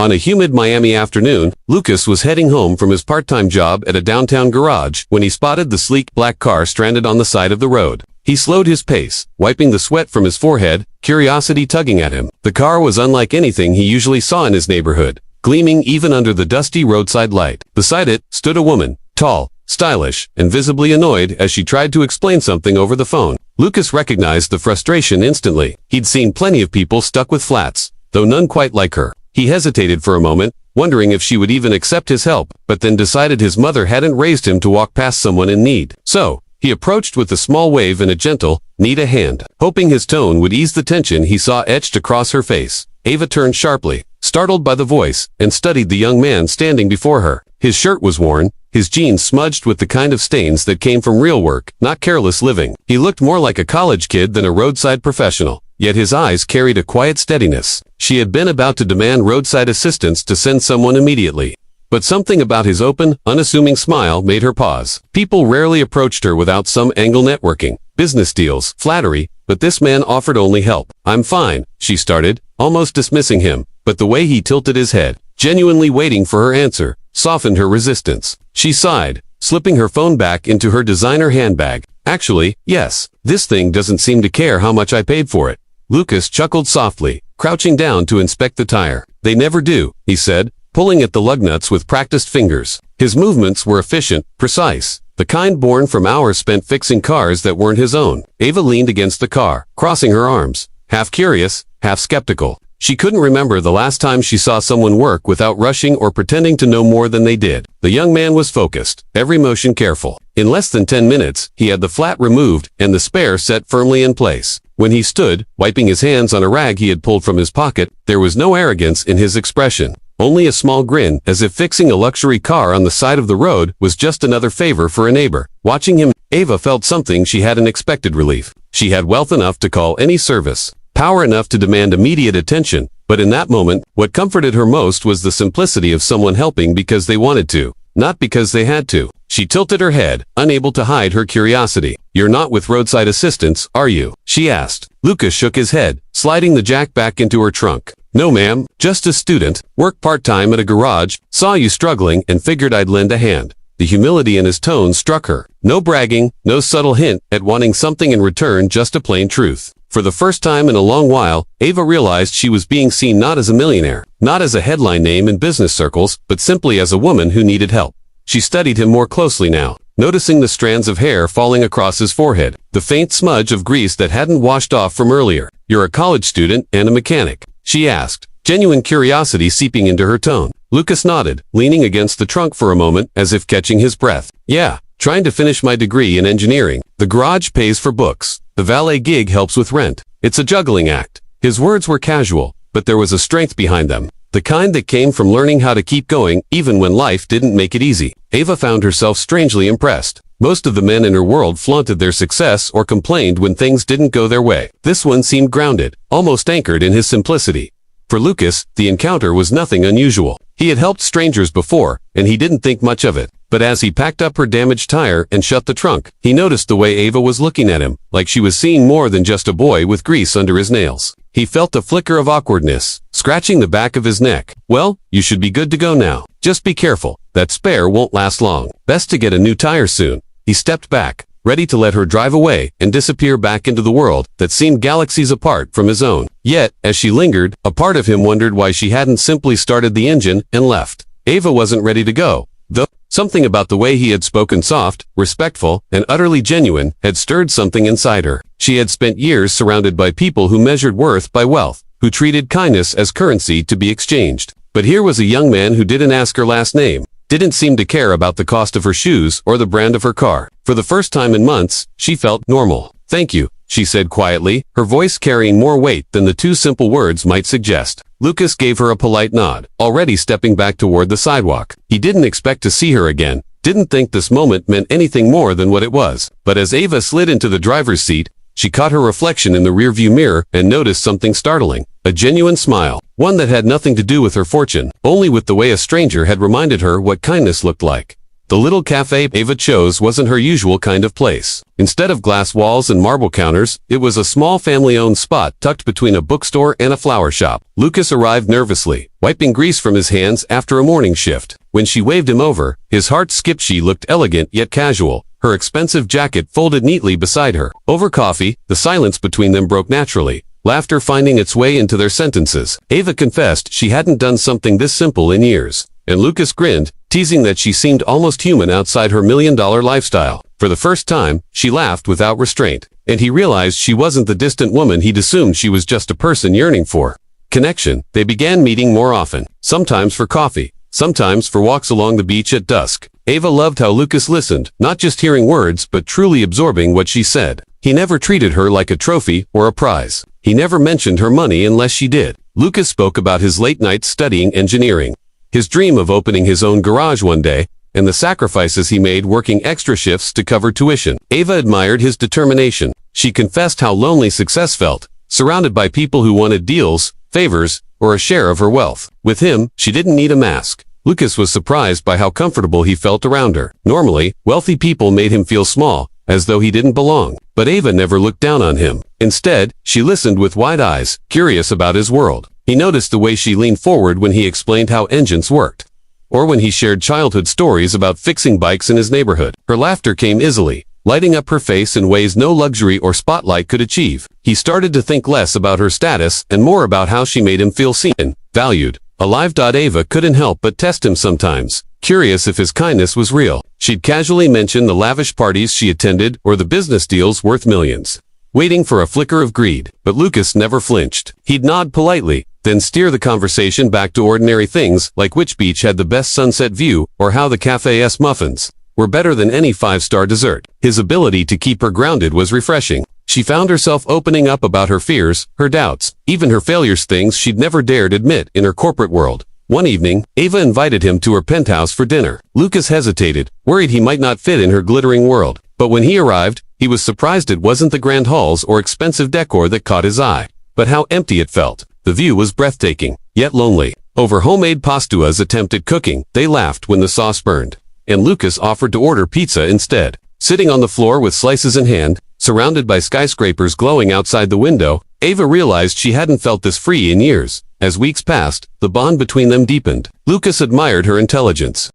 On a humid Miami afternoon, Lucas was heading home from his part-time job at a downtown garage when he spotted the sleek black car stranded on the side of the road. He slowed his pace, wiping the sweat from his forehead, curiosity tugging at him. The car was unlike anything he usually saw in his neighborhood, gleaming even under the dusty roadside light. Beside it stood a woman, tall, stylish, and visibly annoyed as she tried to explain something over the phone. Lucas recognized the frustration instantly. He'd seen plenty of people stuck with flats, though none quite like her. He hesitated for a moment, wondering if she would even accept his help, but then decided his mother hadn't raised him to walk past someone in need. So, he approached with a small wave and a gentle, "Need a hand," hoping his tone would ease the tension he saw etched across her face. Ava turned sharply, startled by the voice, and studied the young man standing before her. His shirt was worn, his jeans smudged with the kind of stains that came from real work, not careless living. He looked more like a college kid than a roadside professional, yet his eyes carried a quiet steadiness. She had been about to demand roadside assistance to send someone immediately. But something about his open, unassuming smile made her pause. People rarely approached her without some angle: networking, business deals, flattery, but this man offered only help. "I'm fine," she started, almost dismissing him, but the way he tilted his head, genuinely waiting for her answer, softened her resistance. She sighed, slipping her phone back into her designer handbag. "Actually, yes. This thing doesn't seem to care how much I paid for it." Lucas chuckled softly, crouching down to inspect the tire. "They never do," he said, pulling at the lug nuts with practiced fingers. His movements were efficient, precise, the kind born from hours spent fixing cars that weren't his own. Ava leaned against the car, crossing her arms, half curious, half skeptical. She couldn't remember the last time she saw someone work without rushing or pretending to know more than they did. The young man was focused, every motion careful. In less than 10 minutes, he had the flat removed and the spare set firmly in place. When he stood, wiping his hands on a rag he had pulled from his pocket, there was no arrogance in his expression. Only a small grin, as if fixing a luxury car on the side of the road was just another favor for a neighbor. Watching him, Ava felt something she hadn't expected: relief. She had wealth enough to call any service, power enough to demand immediate attention, but in that moment, what comforted her most was the simplicity of someone helping because they wanted to, not because they had to. She tilted her head, unable to hide her curiosity. "You're not with roadside assistance, are you?" she asked. Lucas shook his head, sliding the jack back into her trunk. "No ma'am, just a student, work part-time at a garage, saw you struggling and figured I'd lend a hand." The humility in his tone struck her. No bragging, no subtle hint at wanting something in return, just a plain truth. For the first time in a long while, Ava realized she was being seen not as a millionaire, not as a headline name in business circles, but simply as a woman who needed help. She studied him more closely now, noticing the strands of hair falling across his forehead, the faint smudge of grease that hadn't washed off from earlier. "You're a college student and a mechanic?" she asked, genuine curiosity seeping into her tone. Lucas nodded, leaning against the trunk for a moment as if catching his breath. "Yeah, trying to finish my degree in engineering. The garage pays for books. The valet gig helps with rent. It's a juggling act." His words were casual, but there was a strength behind them, the kind that came from learning how to keep going even when life didn't make it easy. Ava found herself strangely impressed. Most of the men in her world flaunted their success or complained when things didn't go their way. This one seemed grounded, almost anchored in his simplicity. For Lucas, the encounter was nothing unusual. He had helped strangers before, and he didn't think much of it. But as he packed up her damaged tire and shut the trunk, he noticed the way Ava was looking at him, like she was seeing more than just a boy with grease under his nails. He felt a flicker of awkwardness, scratching the back of his neck. "Well, you should be good to go now. Just be careful. That spare won't last long. Best to get a new tire soon." He stepped back, ready to let her drive away and disappear back into the world that seemed galaxies apart from his own. Yet, as she lingered, a part of him wondered why she hadn't simply started the engine and left. Ava wasn't ready to go, though. Something about the way he had spoken, soft, respectful, and utterly genuine, had stirred something inside her. She had spent years surrounded by people who measured worth by wealth, who treated kindness as currency to be exchanged. But here was a young man who didn't ask her last name, didn't seem to care about the cost of her shoes or the brand of her car. For the first time in months, she felt normal. "Thank you," she said quietly, her voice carrying more weight than the two simple words might suggest. Lucas gave her a polite nod, already stepping back toward the sidewalk. He didn't expect to see her again, didn't think this moment meant anything more than what it was. But as Ava slid into the driver's seat, she caught her reflection in the rearview mirror and noticed something startling. A genuine smile, one that had nothing to do with her fortune, only with the way a stranger had reminded her what kindness looked like. The little cafe Ava chose wasn't her usual kind of place. Instead of glass walls and marble counters, it was a small family-owned spot tucked between a bookstore and a flower shop. Lucas arrived nervously, wiping grease from his hands after a morning shift. When she waved him over, his heart skipped. She looked elegant yet casual, her expensive jacket folded neatly beside her. Over coffee, the silence between them broke naturally, laughter finding its way into their sentences. Ava confessed she hadn't done something this simple in years, and Lucas grinned, teasing that she seemed almost human outside her million-dollar lifestyle. For the first time, she laughed without restraint, and he realized she wasn't the distant woman he'd assumed. She was just a person yearning for connection. They began meeting more often, sometimes for coffee, sometimes for walks along the beach at dusk. Ava loved how Lucas listened, not just hearing words but truly absorbing what she said. He never treated her like a trophy or a prize. He never mentioned her money unless she did. Lucas spoke about his late nights studying engineering, his dream of opening his own garage one day, and the sacrifices he made working extra shifts to cover tuition. Ava admired his determination. She confessed how lonely success felt, surrounded by people who wanted deals, favors, or a share of her wealth. With him, she didn't need a mask. Lucas was surprised by how comfortable he felt around her. Normally, wealthy people made him feel small, as though he didn't belong. But Ava never looked down on him. Instead, she listened with wide eyes, curious about his world. He noticed the way she leaned forward when he explained how engines worked, or when he shared childhood stories about fixing bikes in his neighborhood. Her laughter came easily, lighting up her face in ways no luxury or spotlight could achieve. He started to think less about her status and more about how she made him feel seen, valued, alive. Ava couldn't help but test him sometimes, curious if his kindness was real. She'd casually mention the lavish parties she attended or the business deals worth millions, waiting for a flicker of greed. But Lucas never flinched. He'd nod politely, then steer the conversation back to ordinary things like which beach had the best sunset view or how the cafe's muffins were better than any five-star dessert. His ability to keep her grounded was refreshing. She found herself opening up about her fears, her doubts, even her failures, things she'd never dared admit in her corporate world. One evening, Ava invited him to her penthouse for dinner. Lucas hesitated, worried he might not fit in her glittering world. But when he arrived, he was surprised. It wasn't the grand halls or expensive decor that caught his eye, but how empty it felt. The view was breathtaking, yet lonely. Over homemade pastua's attempt at cooking, they laughed when the sauce burned, and Lucas offered to order pizza instead. Sitting on the floor with slices in hand, surrounded by skyscrapers glowing outside the window, Ava realized she hadn't felt this free in years. As weeks passed, the bond between them deepened. Lucas admired her intelligence,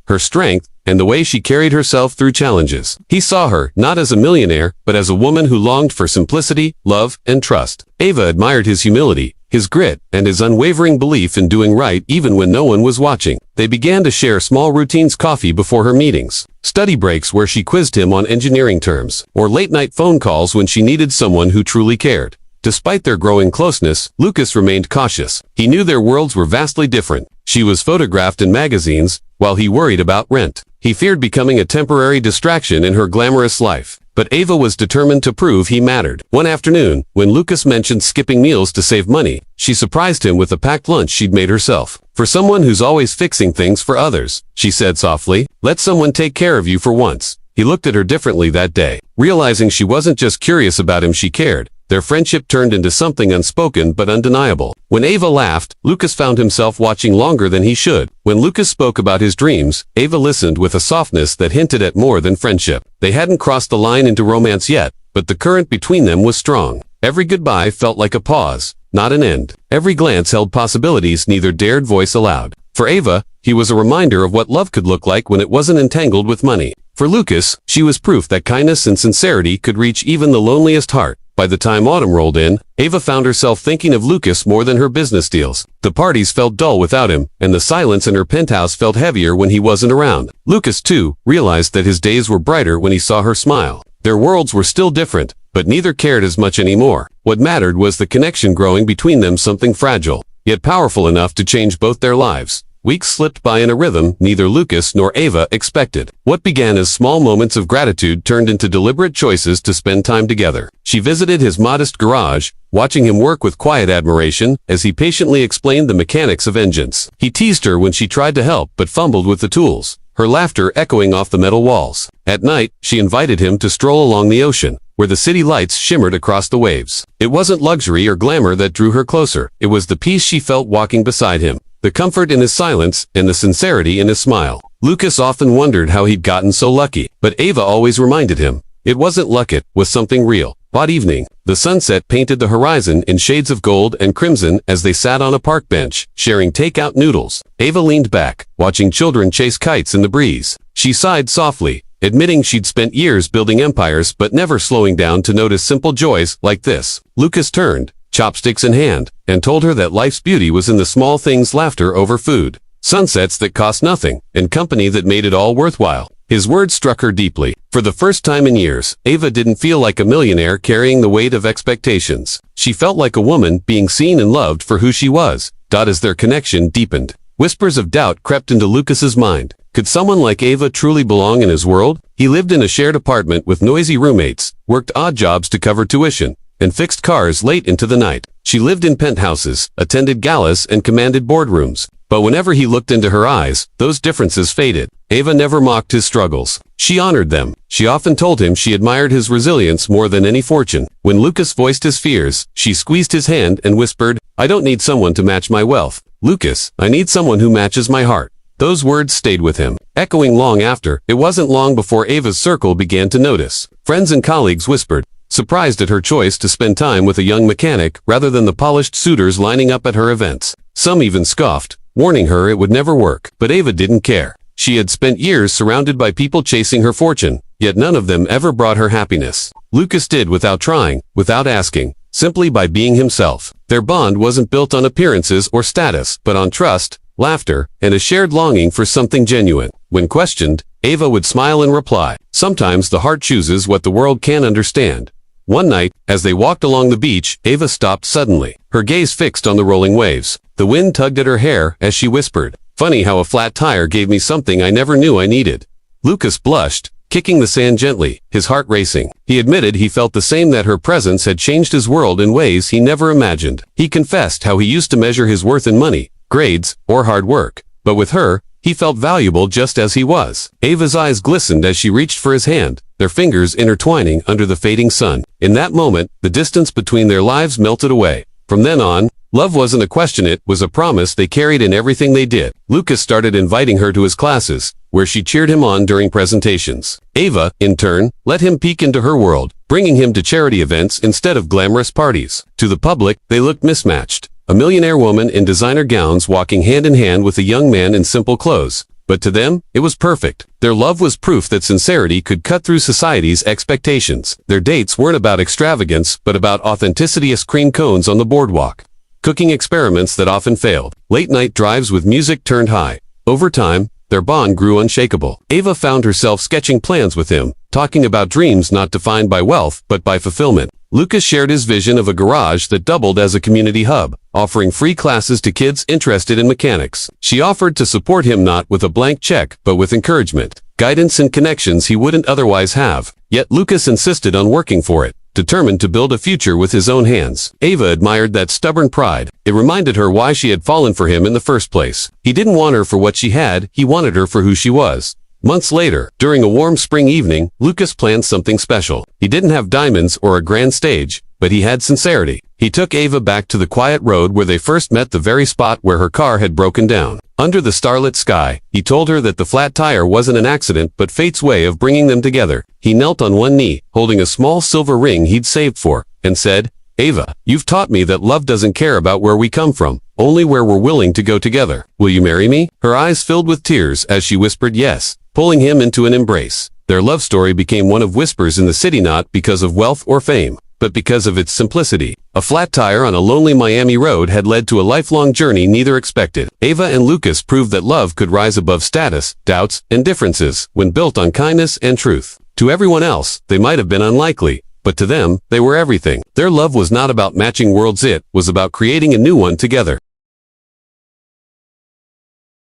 her strength, and the way she carried herself through challenges. He saw her not as a millionaire, but as a woman who longed for simplicity, love, and trust. Ava admired his humility, his grit, and his unwavering belief in doing right even when no one was watching. They began to share small routines: coffee before her meetings, study breaks where she quizzed him on engineering terms, or late-night phone calls when she needed someone who truly cared. Despite their growing closeness, Lucas remained cautious. He knew their worlds were vastly different. She was photographed in magazines, while he worried about rent. He feared becoming a temporary distraction in her glamorous life. But Ava was determined to prove he mattered. One afternoon, when Lucas mentioned skipping meals to save money, she surprised him with a packed lunch she'd made herself. "For someone who's always fixing things for others," she said softly, "let someone take care of you for once." He looked at her differently that day. Realizing she wasn't just curious about him, she cared. Their friendship turned into something unspoken but undeniable. When Ava laughed, Lucas found himself watching longer than he should. When Lucas spoke about his dreams, Ava listened with a softness that hinted at more than friendship. They hadn't crossed the line into romance yet, but the current between them was strong. Every goodbye felt like a pause, not an end. Every glance held possibilities neither dared voice aloud. For Ava, he was a reminder of what love could look like when it wasn't entangled with money. For Lucas, she was proof that kindness and sincerity could reach even the loneliest heart. By the time autumn rolled in, Ava found herself thinking of Lucas more than her business deals. The parties felt dull without him, and the silence in her penthouse felt heavier when he wasn't around. Lucas, too, realized that his days were brighter when he saw her smile. Their worlds were still different, but neither cared as much anymore. What mattered was the connection growing between them, something fragile, yet powerful enough to change both their lives. Weeks slipped by in a rhythm neither Lucas nor Ava expected. What began as small moments of gratitude turned into deliberate choices to spend time together. She visited his modest garage, watching him work with quiet admiration as he patiently explained the mechanics of engines. He teased her when she tried to help but fumbled with the tools, her laughter echoing off the metal walls. At night, she invited him to stroll along the ocean, where the city lights shimmered across the waves. It wasn't luxury or glamour that drew her closer. It was the peace she felt walking beside him. the comfort in his silence, and the sincerity in his smile. Lucas often wondered how he'd gotten so lucky, but Ava always reminded him. It wasn't luck, it was something real. That evening, the sunset painted the horizon in shades of gold and crimson as they sat on a park bench, sharing takeout noodles. Ava leaned back, watching children chase kites in the breeze. She sighed softly, admitting she'd spent years building empires but never slowing down to notice simple joys like this. Lucas turned, chopsticks in hand, and told her that life's beauty was in the small things: laughter over food, sunsets that cost nothing, and company that made it all worthwhile. His words struck her deeply. For the first time in years, Ava didn't feel like a millionaire carrying the weight of expectations. She felt like a woman being seen and loved for who she was. As their connection deepened, whispers of doubt crept into Lucas's mind. Could someone like Ava truly belong in his world? He lived in a shared apartment with noisy roommates, worked odd jobs to cover tuition, and fixed cars late into the night. She lived in penthouses, attended galas, and commanded boardrooms. But whenever he looked into her eyes, those differences faded. Ava never mocked his struggles. She honored them. She often told him she admired his resilience more than any fortune. When Lucas voiced his fears, she squeezed his hand and whispered, "I don't need someone to match my wealth, Lucas. I need someone who matches my heart." Those words stayed with him, echoing long after. It wasn't long before Ava's circle began to notice. Friends and colleagues whispered, surprised at her choice to spend time with a young mechanic rather than the polished suitors lining up at her events. Some even scoffed, warning her it would never work. But Ava didn't care. She had spent years surrounded by people chasing her fortune, yet none of them ever brought her happiness. Lucas did without trying, without asking, simply by being himself. Their bond wasn't built on appearances or status, but on trust, laughter, and a shared longing for something genuine. When questioned, Ava would smile and reply, "Sometimes the heart chooses what the world can't understand." One night, as they walked along the beach, Ava stopped suddenly, her gaze fixed on the rolling waves. The wind tugged at her hair as she whispered, "Funny how a flat tire gave me something I never knew I needed." Lucas blushed, kicking the sand gently, his heart racing. He admitted he felt the same, that her presence had changed his world in ways he never imagined. He confessed how he used to measure his worth in money, grades, or hard work. But with her, he felt valuable just as he was. Ava's eyes glistened as she reached for his hand, their fingers intertwining under the fading sun. In that moment, the distance between their lives melted away. From then on, love wasn't a question, it was a promise they carried in everything they did. Lucas started inviting her to his classes, where she cheered him on during presentations. Ava, in turn, let him peek into her world, bringing him to charity events instead of glamorous parties. To the public, they looked mismatched. A millionaire woman in designer gowns walking hand in hand with a young man in simple clothes. But to them, it was perfect. Their love was proof that sincerity could cut through society's expectations. Their dates weren't about extravagance, but about authenticity: as cream cones on the boardwalk, cooking experiments that often failed, late-night drives with music turned high. Over time, their bond grew unshakable. Ava found herself sketching plans with him, talking about dreams not defined by wealth, but by fulfillment. Lucas shared his vision of a garage that doubled as a community hub, offering free classes to kids interested in mechanics. She offered to support him not with a blank check, but with encouragement, guidance, and connections he wouldn't otherwise have. Yet Lucas insisted on working for it, determined to build a future with his own hands. Ava admired that stubborn pride. It reminded her why she had fallen for him in the first place. He didn't want her for what she had, he wanted her for who she was. Months later, during a warm spring evening, Lucas planned something special. He didn't have diamonds or a grand stage, but he had sincerity. He took Ava back to the quiet road where they first met, the very spot where her car had broken down. Under the starlit sky, he told her that the flat tire wasn't an accident but fate's way of bringing them together. He knelt on one knee, holding a small silver ring he'd saved for, and said, "Ava, you've taught me that love doesn't care about where we come from, only where we're willing to go together. Will you marry me?" Her eyes filled with tears as she whispered yes, pulling him into an embrace. Their love story became one of whispers in the city, not because of wealth or fame, but because of its simplicity. A flat tire on a lonely Miami road had led to a lifelong journey neither expected. Ava and Lucas proved that love could rise above status, doubts, and differences when built on kindness and truth. To everyone else, they might have been unlikely, but to them, they were everything. Their love was not about matching worlds, it was about creating a new one together.